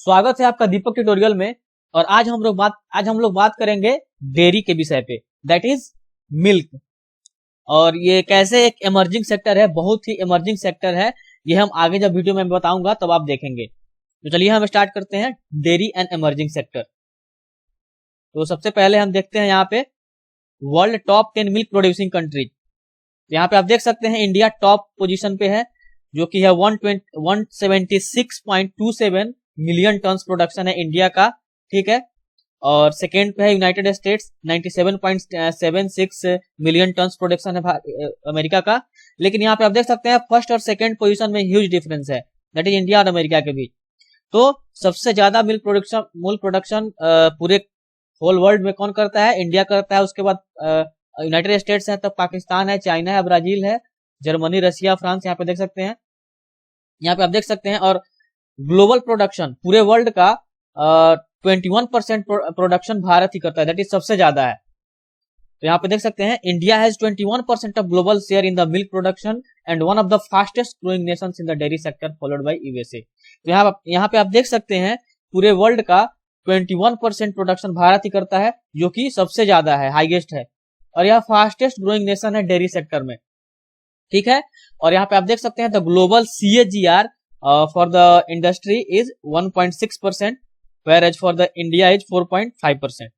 स्वागत है आपका दीपक ट्यूटोरियल में। और आज हम लोग बात करेंगे डेयरी के विषय पे, दैट इज मिल्क। और ये कैसे एक इमर्जिंग सेक्टर है, बहुत ही इमर्जिंग सेक्टर है। ये हम आगे जब वीडियो में बताऊंगा तब आप देखेंगे। तो चलिए हम स्टार्ट करते हैं डेयरी एंड इमर्जिंग सेक्टर। तो सबसे पहले हम देखते हैं यहाँ पे world top 10 milk producing countries. यहाँ पे आप देख सकते हैं इंडिया टॉप पोजीशन पे है, जो कि है 176.27 मिलियन टन्स प्रोडक्शन है इंडिया का, ठीक है। और सेकेंड पे है United states, 97.76 million turns production है अमेरिका का। लेकिन यहाँ पे आप देख सकते हैं फर्स्ट और सेकेंड पोजीशन में ह्यूज डिफरेंस है, दैट इज इंडिया और अमेरिका के बीच। तो सबसे ज्यादा मिल्क प्रोडक्शन पूरे होल वर्ल्ड में कौन करता है? इंडिया करता है। उसके बाद यूनाइटेड स्टेट्स है, तब पाकिस्तान है, चाइना है, ब्राजील है, जर्मनी, रशिया, फ्रांस, यहाँ पे देख सकते हैं। यहाँ पे आप देख सकते हैं। और ग्लोबल प्रोडक्शन पूरे वर्ल्ड का 21% प्रोडक्शन भारत ही करता है, दैट इज सबसे ज्यादा है। तो यहाँ पे देख सकते हैं India has 21% of global share in the milk production and one of the fastest growing Nations in the dairy sector followed by USA. तो यहाँ पे आप देख सकते हैं पूरे वर्ल्ड का 21% प्रोडक्शन भारत ही करता है, जो कि सबसे ज्यादा है, हाईएस्ट है। और यह फास्टेस्ट ग्रोइंग नेशन है डेयरी सेक्टर में, ठीक है। और यहाँ पे आप देख सकते हैं the global CAGR for the industry is 1.6%, whereas for the India is 4.5%।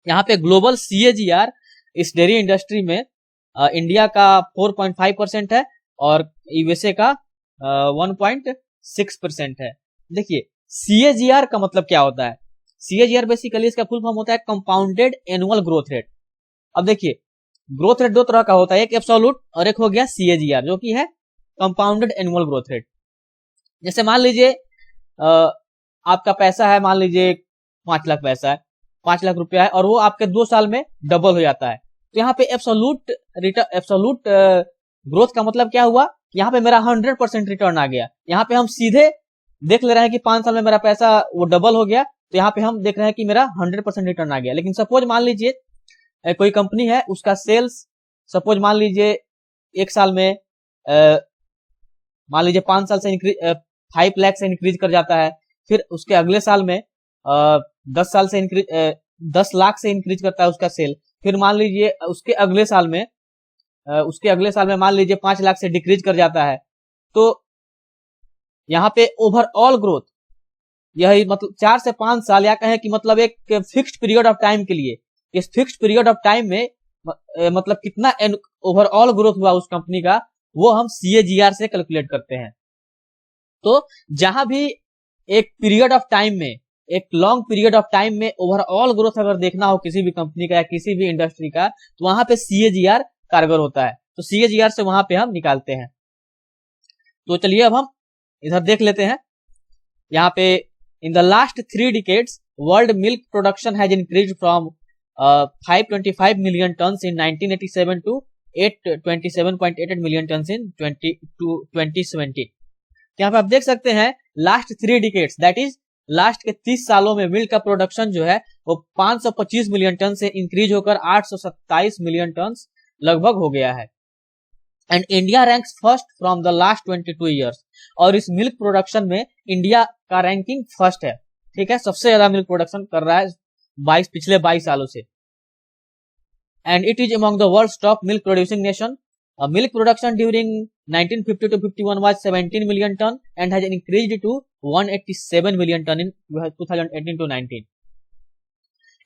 यहाँ पे ग्लोबल CAGR इस डेयरी इंडस्ट्री में इंडिया का 4.5% है और यूएसए का 1.6% है। देखिए CAGR का मतलब क्या होता है? CAGR बेसिकली इसका फुल फॉर्म होता है कंपाउंडेड एनुअल ग्रोथ रेट। अब देखिए ग्रोथ रेट दो तरह का होता है, एक एब्सोल्यूट और एक हो गया CAGR, जो कि है कंपाउंडेड एनुअल ग्रोथ रेट। जैसे मान लीजिए आपका पैसा है, मान लीजिए 5 लाख पैसा है, 5 लाख रुपया है, और वो आपके 2 साल में डबल हो जाता है। तो यहाँ पे एब्सोल्यूट ग्रोथ का मतलब क्या हुआ? यहाँ पे मेरा 100% रिटर्न आ गया। यहाँ पे हम सीधे देख ले रहे हैं कि 5 साल में मेरा पैसा वो डबल हो गया, तो यहाँ पे हम देख रहे हैं कि मेरा 100% रिटर्न आ गया। लेकिन सपोज मान लीजिए कोई कंपनी है, उसका सेल्स सपोज मान लीजिए एक साल में मान लीजिए 5 साल से 5 लाख से इंक्रीज कर जाता है, फिर उसके अगले साल में 10 लाख से इंक्रीज करता है उसका सेल, फिर मान लीजिए उसके अगले साल में मान लीजिए 5 लाख से डिक्रीज कर जाता है। तो यहाँ पे ओवरऑल ग्रोथ यही मतलब 4 से 5 साल, या कहें कि मतलब एक फिक्स्ड पीरियड ऑफ टाइम के लिए, इस फिक्स्ड पीरियड ऑफ टाइम में मतलब कितना ओवरऑल ग्रोथ हुआ उस कंपनी का, वो हम CAGR से कैलकुलेट करते हैं। तो जहां भी एक पीरियड ऑफ टाइम में, एक लॉन्ग पीरियड ऑफ टाइम में ओवरऑल ग्रोथ अगर देखना हो किसी भी कंपनी का या किसी भी इंडस्ट्री का, तो वहां पे CAGR कारगर होता है। तो CAGR से वहां पे हम निकालते हैं। तो चलिए अब हम इधर देख लेते हैं। यहाँ पे in the last 3 decades world milk production has increased from 525 million tons in 1987 to 827.88 million tons in 2020। यहाँ पे आप देख सकते हैं last 3 decades, that is last के 30 सालों में मिल्क का प्रोडक्शन जो है वो 525 मिलियन टन से इंक्रीज होकर 827 मिलियन टन लगभग हो गया है। And India ranks first from the last 22 years. और इस मिल्क प्रोडक्शन में इंडिया का रैंकिंग फर्स्ट है, ठीक है, सबसे ज्यादा मिल्क प्रोडक्शन कर रहा है पिछले 22 सालों से। And it is among the world's top milk producing nation. Milk production during 1950 to 51 was 17 million ton and has increased to 187 million ton in 2018 to 19.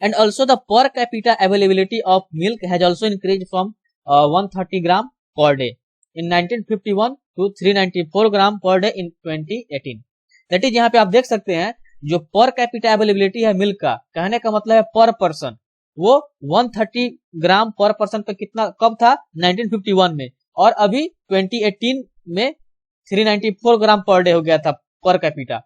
And also the per capita availability of milk has also increased from 130 gram per day in 1951 to 394 gram per day in 2018। That is यहाँ पे आप देख सकते हैं जो per capita availability है milk का, कहने का मतलब है पर पर्सन, वो 130 ग्राम पर पर्सन पे कितना कब था? 1951 में, और अभी 2018 में 394 ग्राम पर डे हो गया था per capita.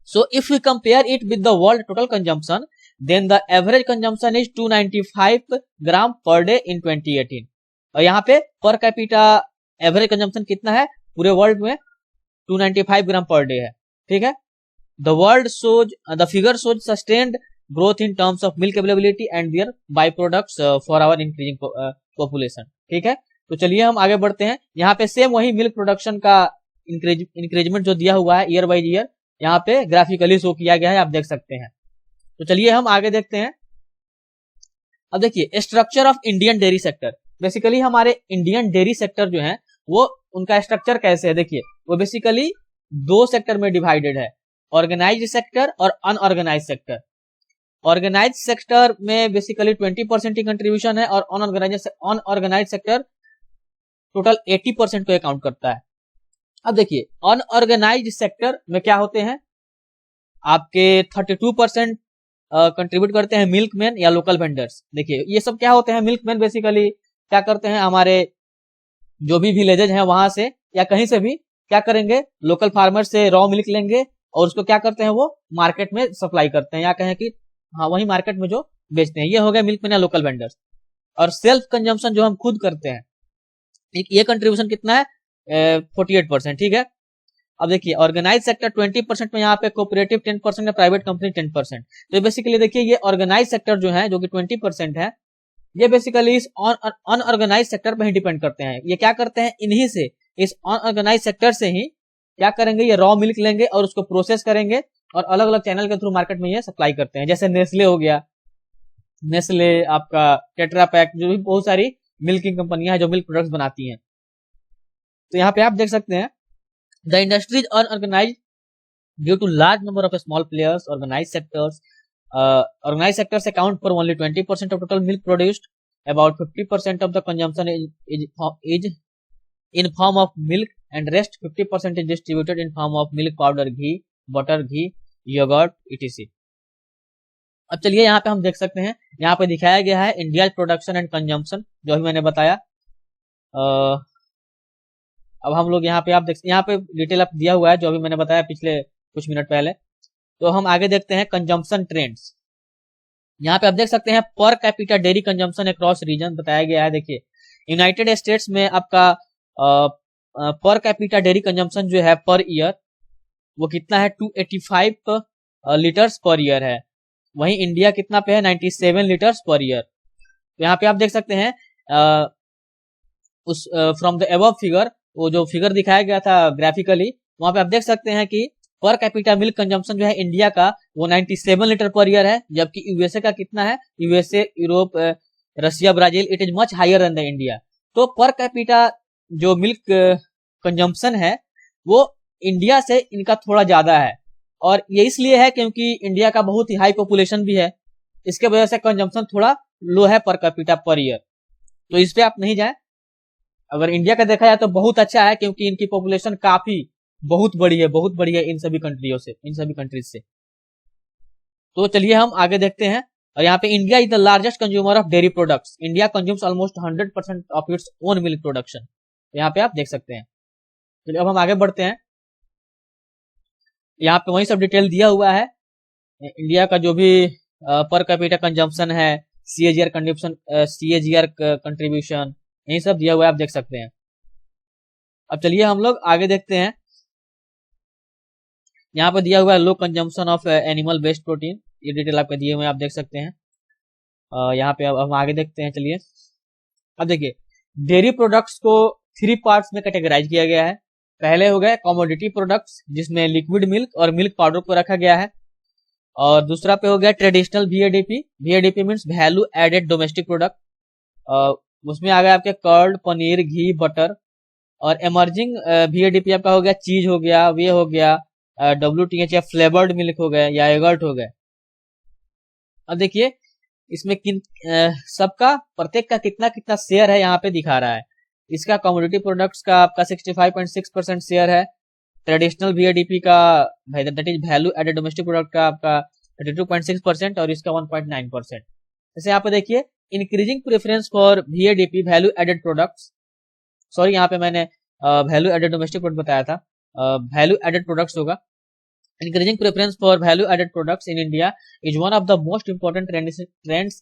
So if we compare it with the world total consumption, then the average consumption is 295 gram per day इन 2018। और यहाँ पे पर कैपिटा एवरेज कंजम्पशन कितना है पूरे वर्ल्ड में? 295 ग्राम पर डे है, ठीक है। The figure shows sustained growth in terms of milk availability and their byproducts for our increasing population, ठीक है। तो चलिए हम आगे बढ़ते हैं। यहाँ पे सेम वही मिल्क प्रोडक्शन का इंक्रीजमेंट जो दिया हुआ है ईयर बाई ईयर, यहाँ पे ग्राफिकली शो किया गया है, आप देख सकते हैं। तो चलिए हम आगे देखते हैं। अब देखिए structure of Indian dairy sector. Basically हमारे इंडियन डेयरी सेक्टर जो है वो उनका स्ट्रक्चर कैसे है, देखिए वो बेसिकली दो सेक्टर में डिवाइडेड है, ऑर्गेनाइज्ड सेक्टर और अनऑर्गेनाइज्ड सेक्टर। ऑर्गेनाइज्ड सेक्टर में बेसिकली 20% की कंट्रीब्यूशन है और अनऑर्गेनाइज्ड सेक्टर टोटल 80% को अकाउंट करता है। अब देखिए अनऑर्गेनाइज्ड सेक्टर में क्या होते हैं, आपके 32% कंट्रीब्यूट करते हैं मिल्कमैन या लोकल वेंडर्स। देखिए ये सब क्या होते हैं, मिल्कमैन बेसिकली क्या करते हैं, हमारे जो भी विलेजेज हैं वहां से या कहीं से भी क्या करेंगे, लोकल फार्मर से रॉ मिल्क लेंगे और उसको क्या करते हैं, वो मार्केट में सप्लाई करते हैं, या कहें कि हाँ वही मार्केट में जो बेचते हैं, ये हो गया मिल्कमैन या लोकल वेंडर्स। और सेल्फ कंजम्पशन जो हम खुद करते हैं, ये कंट्रीब्यूशन कितना है, 48%, ठीक है। अब देखिए ऑर्गेनाइज सेक्टर 20% में, यहाँ पे कोऑपरेटिव 10% है, प्राइवेट कंपनी 10%। तो बेसिकली देखिए ये ऑर्गेनाइज सेक्टर जो है जो कि 20% है, ये बेसिकली इस अनऑर्गेनाइज सेक्टर पे ही डिपेंड करते हैं। ये क्या करते हैं, इन्हीं से, इस अनऑर्गेनाइज सेक्टर से ही क्या करेंगे, ये रॉ मिल्क लेंगे और उसको प्रोसेस करेंगे और अलग अलग चैनल के थ्रू मार्केट में ये सप्लाई करते हैं। जैसे नेस्ले हो गया, नेस्ले आपका टेट्रा पैक, जो भी बहुत सारी मिल्किंग कंपनियां हैं जो मिल्क प्रोडक्ट्स बनाती हैं। तो यहाँ पे आप देख सकते हैं the industry is unorganised due to large number of small players. Organised sectors account for only 20% of total milk produced. About 50% of the consumption is in form of milk and rest 50% is distributed in form of milk powder, ghee, butter, ghee, yogurt, etc. अब चलिए यहाँ पे हम देख सकते हैं, यहाँ पे दिखाया गया है इंडिया प्रोडक्शन एंड कंजम्पशन, जो भी मैंने बताया। अब हम लोग यहाँ पे आप देख, यहाँ पे डिटेल आप दिया हुआ है जो अभी मैंने बताया पिछले कुछ मिनट पहले। तो हम आगे देखते हैं कंजम्पशन ट्रेंड्स। यहाँ पे आप देख सकते हैं per capita dairy consumption across region बताया गया है। देखिए यूनाइटेड स्टेट्स में आपका पर कैपिटा डेयरी कंजम्पशन जो है पर ईयर वो कितना है, 285 लीटर्स पर ईयर है। वहीं इंडिया कितना पे है, 97 लीटर्स पर ईयर। तो यहाँ पे आप देख सकते हैं उस फ्रॉम द अबव फिगर, वो जो फिगर दिखाया गया था ग्राफिकली, वहां पे आप देख सकते हैं कि पर कैपिटा मिल्क कंजम्पशन जो है इंडिया का वो 97 लीटर पर ईयर है, जबकि यूएसए का कितना है, USA, Europe, Russia, Brazil, it is much higher than the India. तो पर कैपिटा जो मिल्क कंजम्पशन है वो इंडिया से इनका थोड़ा ज्यादा है, और ये इसलिए है क्योंकि इंडिया का बहुत ही हाई पॉपुलेशन भी है, इसके वजह से कंजम्पशन थोड़ा लो है पर कैपिटा पर ईयर। तो इस पे आप नहीं जाए। अगर इंडिया का देखा जाए तो बहुत अच्छा है, क्योंकि इनकी पॉपुलेशन काफी बहुत बड़ी है इन सभी कंट्रियों से, इन सभी कंट्रीज से। तो चलिए हम आगे देखते हैं। और यहाँ पे India is the largest consumer of dairy products. India consumes almost 100% of its own milk production. यहाँ पे आप देख सकते हैं। चलिए अब हम आगे बढ़ते हैं। यहाँ पे वही सब डिटेल दिया हुआ है, इंडिया का जो भी पर कैपिटा कंजम्पशन है, सीएजीआर कंट्रीब्यूशन, यही सब दिया हुआ है, आप देख सकते हैं। अब चलिए हम लोग आगे देखते हैं। यहाँ पे दिया हुआ है low consumption of animal based protein, ये डिटेल आपके दिए हुए हैं, आप देख सकते हैं। यहाँ पे अब हम आगे देखते हैं। चलिए अब देखिए डेयरी प्रोडक्ट्स को 3 पार्ट्स में कैटेगराइज किया गया है। पहले हो गए कमोडिटी प्रोडक्ट्स, जिसमें लिक्विड मिल्क और मिल्क पाउडर को रखा गया है। और दूसरा पे हो गया traditional VADP। VADP means value added domestic product, उसमें आ गया आपके कर्ड, पनीर, घी, बटर। और एमर्जिंग VADP आपका हो गया चीज हो गया, वे हो गया WTH या फ्लेवर्ड मिल्क हो गए या एगर्ट हो गए। अब देखिए इसमें किन सबका प्रत्येक का कितना कितना शेयर है यहाँ पे दिखा रहा है। इसका कमोडिटी प्रोडक्ट्स का आपका 65.6% शेयर है। ट्रेडिशनल VADP का that is value added domestic product का आपका 32.6% और इसका 1.9%। जैसे यहाँ पे देखिए increasing preference for VADP value added products, sorry यहाँ पे मैंने वैल्यू एडेड डोमेस्टिक प्रोडक्ट बताया था, वैल्यू एडेड प्रोडक्ट्स होगा। Increasing preference for value-added products in India is one of the most important trends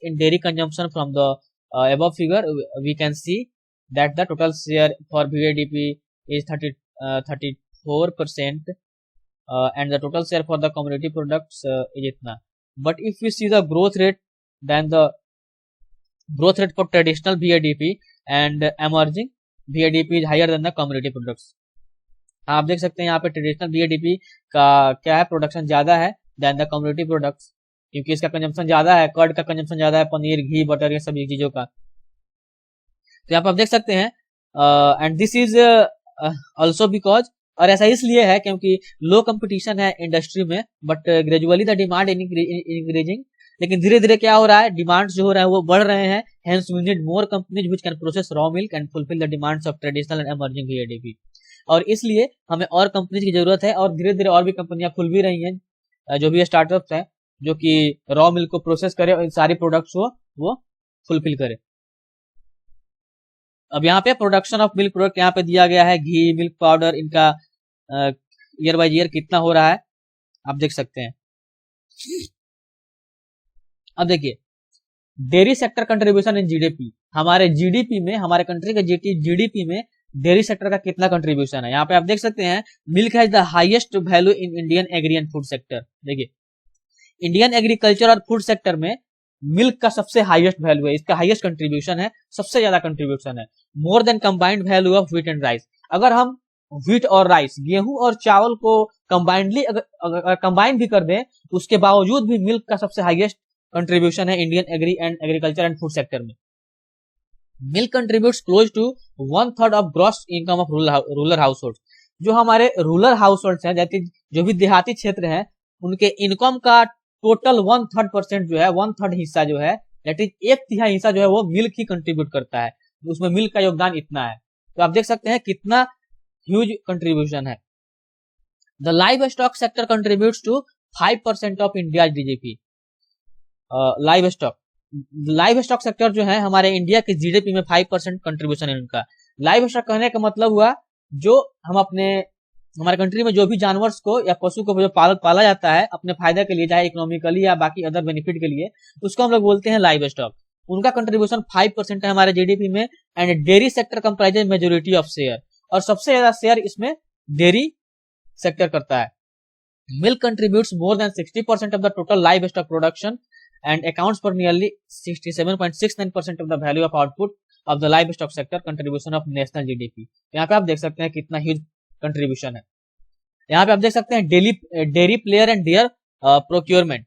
in dairy consumption. From the above figure, we can see that the total share for VADP is 34%, and the total share for the commodity products is itna. But if we see the growth rate, then the growth rate for traditional VADP and emerging VADP is higher than the commodity products. हाँ, आप देख सकते हैं यहाँ पे traditional GDP का क्या है, प्रोडक्शन ज्यादा है देन द कम्युनिटी प्रोडक्ट्स, क्योंकि इसका कंजम्पशन ज्यादा है, कर्ड का कंजम्पशन ज्यादा है, पनीर, घी, बटर, ये सभी चीजों का। तो यहाँ पे आप देख सकते हैं and this is also because, और ऐसा इसलिए है क्योंकि लो कंपटीशन है इंडस्ट्री में, but gradually the demand increasing, लेकिन धीरे धीरे क्या हो रहा है, डिमांड्स जो हो रहा है वो बढ़ रहे हैं, hence we need more companies which can process raw milk and fulfil the demands of traditional and emerging GDP. और इसलिए हमें और कंपनीज की जरूरत है, और धीरे धीरे और भी कंपनियां खुल भी रही हैं, जो भी स्टार्टअप्स हैं जो कि रॉ मिल्क को प्रोसेस करे और इन सारी प्रोडक्ट्स को वो फुलफिल करे। अब यहाँ पे प्रोडक्शन ऑफ मिल्क प्रोडक्ट यहाँ पे दिया गया है, घी, मिल्क पाउडर, इनका ईयर बाय ईयर कितना हो रहा है आप देख सकते हैं। अब देखिए dairy sector contribution in GDP, हमारे जीडीपी में, हमारे कंट्री के जीडीपी में डेयरी सेक्टर का कितना कंट्रीब्यूशन है। यहाँ पे आप देख सकते हैं milk has the highest value in Indian agri and food sector. देखिए इंडियन एग्रीकल्चर और फूड सेक्टर में मिल्क का सबसे हाईएस्ट वैल्यू है, इसका हाईएस्ट कंट्रीब्यूशन है, सबसे ज्यादा कंट्रीब्यूशन है, more than combined value of wheat and rice. अगर हम व्हीट और राइस, गेहूं और चावल को कंबाइंडली अगर कंबाइन भी कर दें, उसके बावजूद भी मिल्क का सबसे हाईएस्ट कंट्रीब्यूशन है Indian agri and agriculture and food sector में। Milk contributes close to 1/3 of gross income of rural household. जो हमारे रूरल हाउस होल्ड है, जैसे जो भी देहाती क्षेत्र है, उनके इनकम का टोटल 1/3% जो है, 1/3 हिस्सा जो है, दैट इज 1/3 हिस्सा जो है वो मिल्क ही कंट्रीब्यूट करता है, उसमें मिल्क का योगदान इतना है। तो आप देख सकते हैं कितना ह्यूज कंट्रीब्यूशन है। The livestock sector contributes to 5% of India GDP. Livestock sector जो है हमारे इंडिया के जीडीपी में 5% कंट्रीब्यूशन है उनका। लाइव स्टॉक कहने का मतलब हुआ जो हम हमारे कंट्री में जो भी जानवर को या पशु को जो पाला जाता है अपने फायदे के लिए, चाहे इकोनॉमिकली या बाकी अदर बेनिफिट के लिए, उसको हम लोग बोलते हैं लाइव स्टॉक। उनका कंट्रीब्यूशन 5% है हमारे जीडीपी में। And dairy sector comprises majority of share, और सबसे ज्यादा शेयर इसमें डेयरी सेक्टर करता है। Milk contributes more than 60% of the total live stock production and accounts for nearly 67.69% of the value of output of the livestock sector contribution of national GDP। यहाँ पे आप देख सकते हैं कितना ह्यूज कंट्रीब्यूशन है। यहाँ पे आप देख सकते हैं dairy player and their procurement.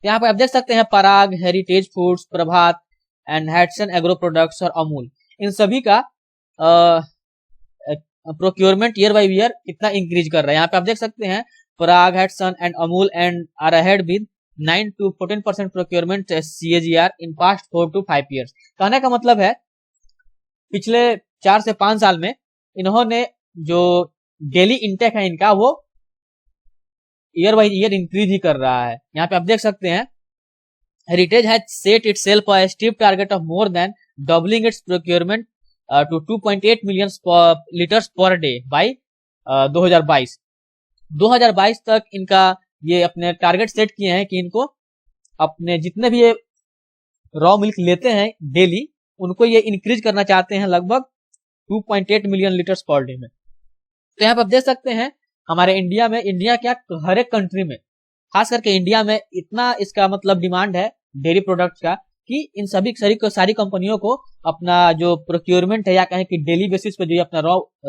यहाँ पे आप देख सकते हैं Parag, heritage foods, Prabhat and Hatsun agro products और अमूल, इन सभी का प्रोक्योरमेंट ईयर बाय ईयर कितना इंक्रीज कर रहा है। यहाँ पे आप देख सकते हैं Parag, Hatsun and Amul and are ahead with 9 to 14% procurement CAGR in past 4 to 5 years। कहने का मतलब है पिछले 4 से 5 साल में इन्होंने जो डेली इंटेक है इनका वो ईयर बाय ईयर इंक्रीज ही कर रहा है। यहाँ पे आप देख सकते हैं Heritage has set itself a steep target of more than doubling its procurement to 2.8 million litres per day by 2022 तक इनका ये अपने टारगेट सेट किए हैं कि इनको अपने जितने भी ये रॉ मिल्क लेते हैं डेली, उनको ये इंक्रीज करना चाहते हैं लगभग 2.8 मिलियन लीटर्स पर डे में। तो यहाँ पर आप देख सकते हैं हमारे इंडिया में, इंडिया क्या हर एक कंट्री में, खास करके इंडिया में इतना इसका मतलब डिमांड है डेयरी प्रोडक्ट्स का कि इन सारी कंपनियों को अपना जो प्रोक्योरमेंट है या कहें कि डेली बेसिस पे जो अपना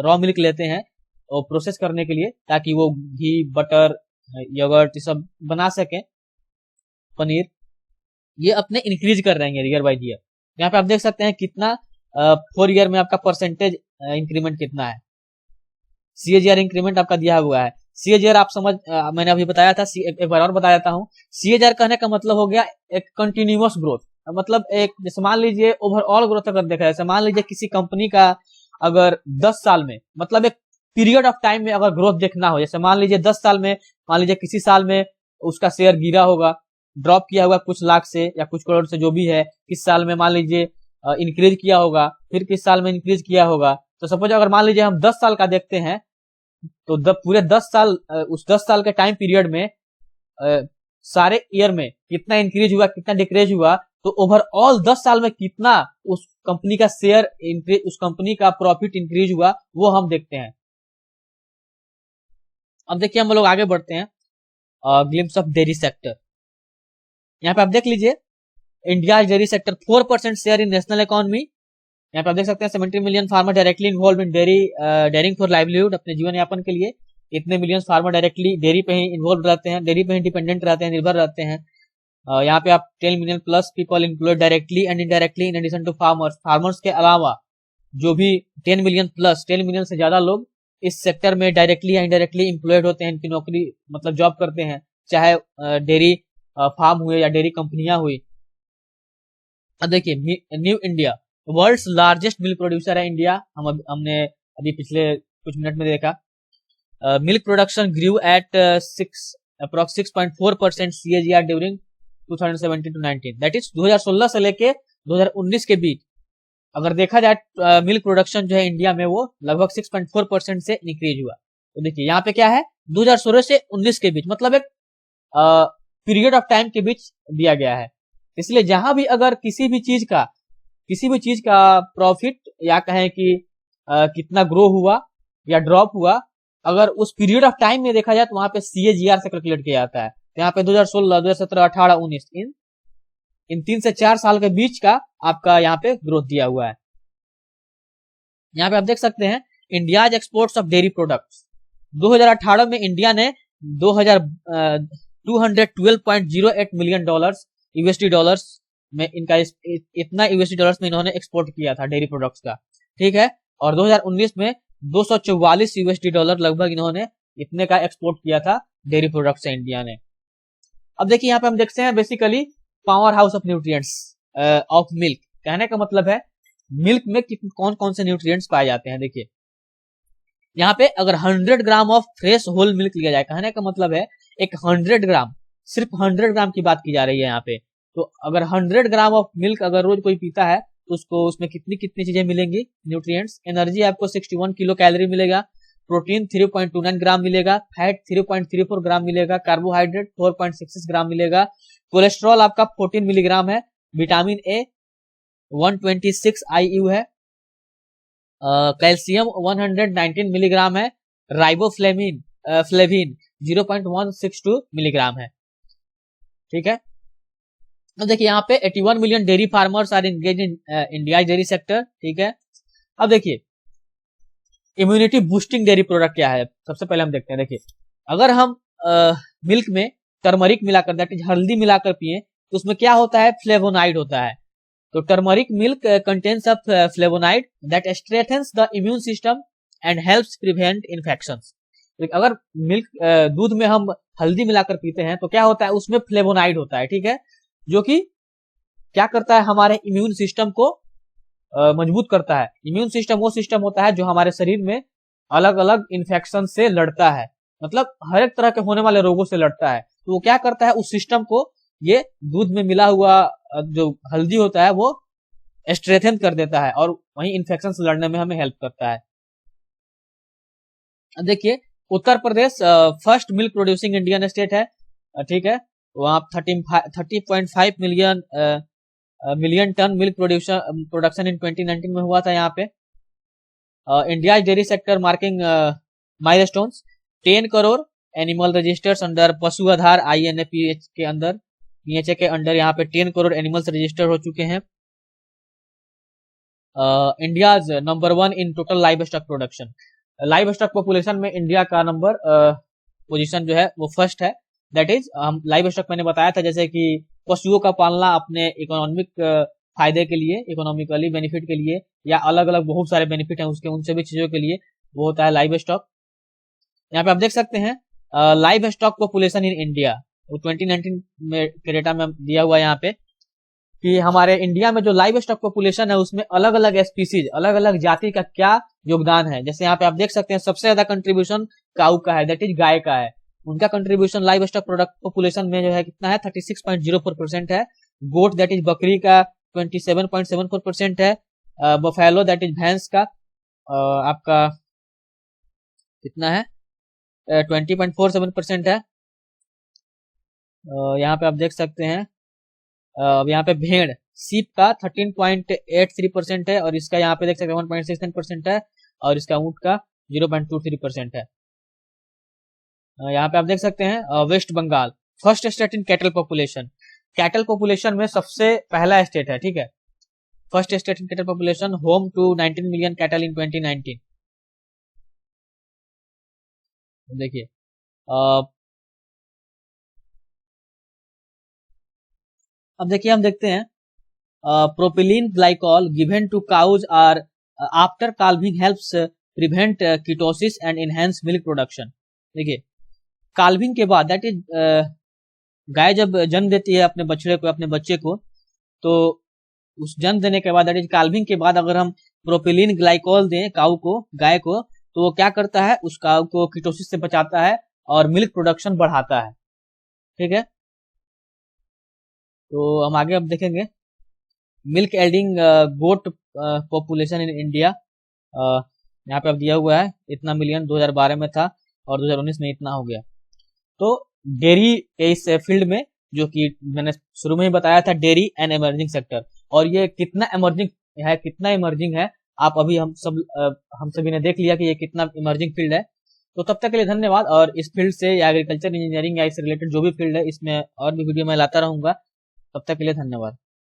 रॉ मिल्क लेते हैं वो प्रोसेस करने के लिए, ताकि वो घी, बटर, योगर्ट ये सब बना सके, पनीर, ये अपने इंक्रीज कर रहे हैं ईयर बाय ईयर। यहाँ पे आप देख सकते हैं कितना 4 ईयर में आपका परसेंटेज इंक्रीमेंट कितना है। CAGR इंक्रीमेंट आपका दिया हुआ है। CAGR आप मैंने अभी बताया था, एक बार और बता देता हूँ। CAGR कहने का मतलब हो गया एक कंटिन्यूअस ग्रोथ, मतलब एक जैसे मान लीजिए ओवरऑल ग्रोथ अगर देखा जाए, मान लीजिए किसी कंपनी का अगर 10 साल में, मतलब एक पीरियड ऑफ टाइम में अगर ग्रोथ देखना हो, जैसे मान लीजिए 10 साल में, मान लीजिए किसी साल में उसका शेयर गिरा होगा, ड्रॉप किया होगा कुछ लाख से या कुछ करोड़ से जो भी है, किस साल में मान लीजिए इंक्रीज किया होगा, फिर किस साल में इंक्रीज किया होगा। तो सपोज अगर मान लीजिए हम 10 साल का देखते हैं तो पूरे 10 साल, उस 10 साल के टाइम पीरियड में सारे ईयर में कितना इंक्रीज हुआ, कितना डिक्रीज हुआ, तो ओवरऑल 10 साल में कितना उस कंपनी का शेयर इंक्रीज, उस कंपनी का प्रॉफिट इंक्रीज हुआ, वो हम देखते हैं। अब देखिए हम लोग आगे बढ़ते हैं, ग्लिम्स ऑफ डेयरी सेक्टर। यहाँ पे आप देख लीजिए India dairy sector 4% share in national economy यहाँ पे आप देख सकते हैं 70 million farmer directly involve in dairying for livelihood, अपने जीवन यापन के लिए इतने मिलियन फार्मर डायरेक्टली डेयरी पे ही इन्वॉल्व रहते हैं, डेयरी पे ही डिपेंडेंट रहते हैं, निर्भर रहते हैं। यहाँ पे आप 10 million plus people employed directly and indirectly in addition to farmers, farmers के अलावा जो भी 10 मिलियन प्लस, 10 मिलियन से ज्यादा लोग इस सेक्टर में डायरेक्टली या इनडायरेक्टली एम्प्लॉयड होते हैं, इनकी नौकरी मतलब जॉब करते हैं, चाहे डेयरी फार्म हुए या डेयरी कंपनियां हुई। अब देखिए new India, world's largest milk producer है इंडिया। हमने अभी पिछले कुछ मिनट में देखा। Milk production grew at 6.4% CAGR during 2017 to 19, that is 2016 से लेके 2019 के बीच अगर देखा जाए मिल्क प्रोडक्शन जो है इंडिया में वो लगभग 6.4% से इंक्रीज हुआ। तो देखिए यहाँ पे क्या है 2016 से 19 के बीच, मतलब एक पीरियड ऑफ टाइम के बीच दिया गया है। इसलिए जहां भी अगर किसी भी चीज का प्रॉफिट या कहें कि कितना ग्रो हुआ या ड्रॉप हुआ, अगर उस पीरियड ऑफ टाइम में देखा जाए तो वहां पे CAGR से कैलकुलेट किया जाता है। तो यहाँ पे 2016, 2017, 18, 19 इन 3 से 4 साल के बीच का आपका यहाँ पे ग्रोथ दिया हुआ है। यहाँ पे आप देख सकते हैं India's exports of dairy products. 2018 में इंडिया ने 212.08 मिलियन डॉलर्स USD डॉलर्स में इनका इतना USD डॉलर्स में इन्होंने एक्सपोर्ट किया था डेयरी प्रोडक्ट्स का, ठीक है। और 2019 में 244 USD डॉलर लगभग इन्होंने इतने का एक्सपोर्ट किया था डेयरी प्रोडक्ट से इंडिया ने। अब देखिए यहाँ पे हम देखते हैं basically power house of nutrients of milk. कहने का मतलब है मिल्क में कौन कौन से न्यूट्रिएंट्स पाए जाते हैं। देखिए यहाँ पे अगर 100 gram of fresh whole milk लिया जाए, कहने का मतलब है एक 100 ग्राम, सिर्फ 100 ग्राम की बात की जा रही है यहाँ पे। तो अगर 100 ग्राम ऑफ मिल्क अगर रोज कोई पीता है तो उसको उसमें कितनी कितनी चीजें मिलेंगी न्यूट्रिएंट्स। एनर्जी आपको 61 किलो कैलोरी मिलेगा, प्रोटीन 3.29 ग्राम मिलेगा, फैट 3.34 ग्राम मिलेगा, कार्बोहाइड्रेट 4.66 ग्राम मिलेगा, कोलेस्ट्रॉल आपका 14 मिलीग्राम है, विटामिन ए 126 IU है, कैल्शियम 119 मिलीग्राम है, राइबोफ्लेविन 0.162 मिलीग्राम है, ठीक है। अब देखिए यहाँ पे 81 million dairy farmers are engage in India dairy sector, ठीक है। अब देखिए इम्यूनिटी बूस्टिंग डेयरी प्रोडक्ट क्या है, सबसे पहले हम देखते हैं। देखिए अगर हम मिल्क में टर्मरिक मिलाकर, दैट इज हल्दी मिलाकर पिए तो उसमें क्या होता है, फ्लेवोनाइड होता है। तो turmeric milk contains of flavonoid that strengthens the immune system and helps prevent infections. अगर मिल्क दूध में हम हल्दी मिलाकर पीते हैं तो क्या होता है, उसमें फ्लेवोनाइड होता है, ठीक है, जो कि क्या करता है, हमारे इम्यून सिस्टम को मजबूत करता है। इम्यून सिस्टम वो सिस्टम होता है जो हमारे शरीर में अलग अलग इन्फेक्शन से लड़ता है, मतलब हर एक तरह के होने वाले रोगों से लड़ता है। तो वो क्या करता है, उस सिस्टम को ये दूध में मिला हुआ जो हल्दी होता है वो स्ट्रेथन कर देता है और वहीं इन्फेक्शन से लड़ने में हमें हेल्प करता है। देखिए Uttar Pradesh first milk producing Indian state है, ठीक है। वहां 30.5 million ton milk production in 2019 में हुआ था। यहाँ पे India dairy sector marking milestones, 10 crore animal registers under Pashu Aadhaar INAPH के अंदर, PHA के अंडर यहाँ पे 10 करोड़ एनिमल्स रजिस्टर हो चुके हैं। India number 1 in total live stock production, live stock population में इंडिया का नंबर पोजीशन जो है वो फर्स्ट है। दैट इज हम लाइव स्टॉक मैंने बताया था जैसे कि पशुओं का पालना अपने इकोनॉमिक फायदे के लिए, इकोनॉमिकली बेनिफिट के लिए, या अलग अलग बहुत सारे बेनिफिट हैं उसके, उन सभी चीजों के लिए वो होता है लाइव स्टॉक। यहाँ पे आप देख सकते हैं live stock population in India, वो 2019 में के डेटा में दिया हुआ है यहाँ पे कि हमारे इंडिया में जो लाइव स्टॉक पॉपुलेशन है उसमें अलग अलग स्पीसीज, अलग अलग जाति का क्या योगदान है। जैसे यहाँ पे आप देख सकते हैं सबसे ज्यादा कंट्रीब्यूशन काऊ का है, दैट इज गाय का है। उनका contribution live stock product population में जो है कितना है, 36.04% है। गोट दैट इज बकरी का 27.74% है। बफेलो दैट इज भैंस का आपका कितना है, 20.47% है। यहाँ पे आप देख सकते हैं यहाँ पे भेड़ सीप का 13.83% है और इसका यहाँ पे देख सकते हैं 1.69% है और इसका ऊंट का 0.23% है। यहाँ पे आप देख सकते हैं West Bengal first state in cattle population, cattle population में सबसे पहला स्टेट है, ठीक है। First state in cattle population, home to 19 million cattle in 2019। देखिए अब देखिए हम देखते हैं propylene glycol given to cows are after calving helps prevent ketosis and enhance milk production. देखिए काल्विंग के बाद, दैट इज गाय जब जन्म देती है अपने बछड़े को, अपने बच्चे को, तो उस जन्म देने के बाद, दैट इज काल्विंग के बाद अगर हम प्रोपिलीन ग्लाइकॉल दें काऊ को, गाय को, तो वो क्या करता है, उस काऊ को कीटोसिस से बचाता है और मिल्क प्रोडक्शन बढ़ाता है। ठीक है, तो हम आगे अब देखेंगे milk yielding goat population in India. यहाँ पे अब दिया हुआ है इतना मिलियन 2012 में था और 2019 में इतना हो गया। तो डेयरी के इस फील्ड में, जो कि मैंने शुरू में ही बताया था, डेयरी एंड इमर्जिंग सेक्टर, और ये कितना इमर्जिंग है आप अभी हम सभी ने देख लिया कि ये कितना इमर्जिंग फील्ड है। तो तब तक के लिए धन्यवाद, और इस फील्ड से या एग्रीकल्चर इंजीनियरिंग या इससे रिलेटेड जो भी फील्ड है, इसमें और भी वीडियो मैं लाता रहूंगा। तब तक के लिए धन्यवाद।